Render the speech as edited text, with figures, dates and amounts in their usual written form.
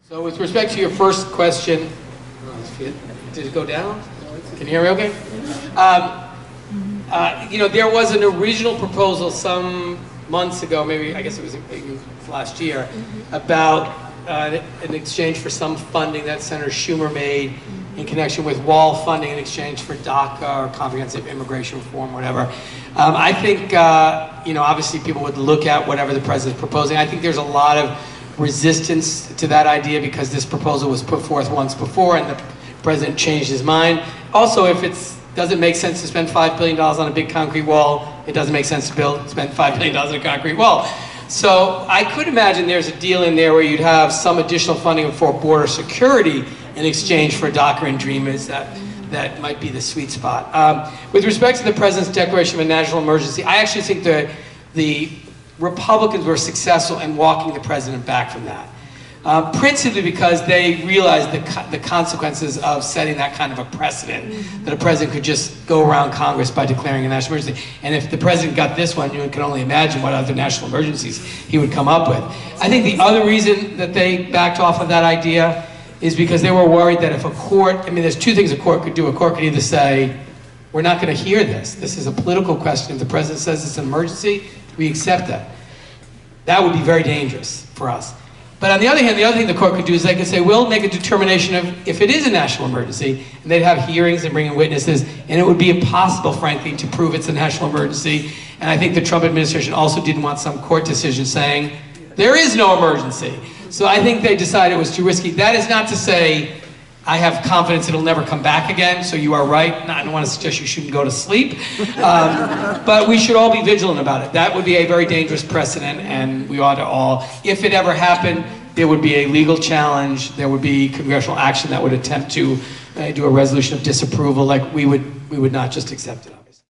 So with respect to your first question, did it go down? Can you hear me okay? There was an original proposal some months ago, maybe, I guess it was last year, about in exchange for some funding that Senator Schumer made in connection with wall funding in exchange for DACA or comprehensive immigration reform, whatever. I think, obviously people would look at whatever the president's proposing. I think there's a lot of resistance to that idea because this proposal was put forth once before and the president changed his mind. Also, if it doesn't make sense to spend $5 billion on a big concrete wall, it doesn't make sense to spend $5 billion on a concrete wall. So I could imagine there's a deal in there where you'd have some additional funding for border security in exchange for DACA and DREAMers. That might be the sweet spot. With respect to the president's declaration of a national emergency, I actually think that the Republicans were successful in walking the president back from that. Principally because they realized the consequences of setting that kind of a precedent, that a president could just go around Congress by declaring a national emergency. And if the president got this one, you can only imagine what other national emergencies he would come up with. I think the other reason that they backed off of that idea is because they were worried that if a court, there's two things a court could do. A court could either say, we're not going to hear this. This is a political question. If the president says it's an emergency, we accept that. That would be very dangerous for us. But on the other hand, the other thing the court could do is they could say, we'll make a determination of if it is a national emergency, and they'd have hearings and bring in witnesses, and it would be impossible, frankly, to prove it's a national emergency. And I think the Trump administration also didn't want some court decision saying, there is no emergency. So I think they decided it was too risky. That is not to say I have confidence it'll never come back again, so you are right. I don't want to suggest you shouldn't go to sleep. But we should all be vigilant about it. That would be a very dangerous precedent, and we ought to all, if it ever happened, there would be a legal challenge, there would be congressional action that would attempt to do a resolution of disapproval. Like we would not just accept it.